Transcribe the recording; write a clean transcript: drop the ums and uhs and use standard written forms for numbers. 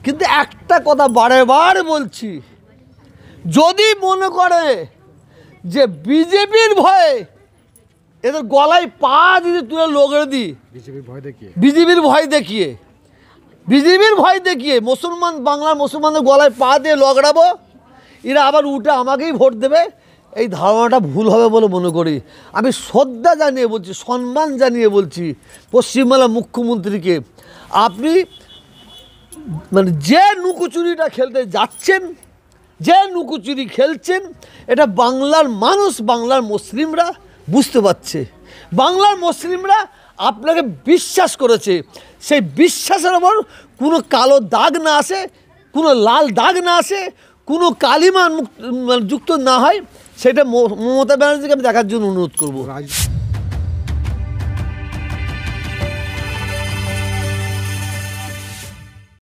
কিন্তু একটা কথা বারেবার বলছি, যদি মনে করে যে বিজেপির ভয়ে এদের গলায় পা দিতে তুলে লোকের দিই, বিজেপির ভয় দেখিয়ে মুসলমান বাংলার মুসলমানদের গলায় পা দিয়ে লগড়াবো, এরা আবার উঠে আমাকেই ভোট দেবে, এই ধারণাটা ভুল হবে বলে মনে করি। আমি শ্রদ্ধা জানিয়ে বলছি, সম্মান জানিয়ে বলছি পশ্চিমবাংলার মুখ্যমন্ত্রীকে, আপনি মানে যে লুকোচুরিটা খেলতে যাচ্ছেন, যে লুকোচুরি খেলছেন, এটা বাংলার মানুষ, বাংলার মুসলিমরা বুঝতে পারছে। বাংলার মুসলিমরা আপনাকে বিশ্বাস করেছে, সেই বিশ্বাসের ওপর কোনো কালো দাগ না আসে, কোনো লাল দাগ না আসে, কোনো কালিমা যুক্ত না হয়, সেটা মমতা ব্যানার্জিকে আমি দেখার জন্য অনুরোধ করব।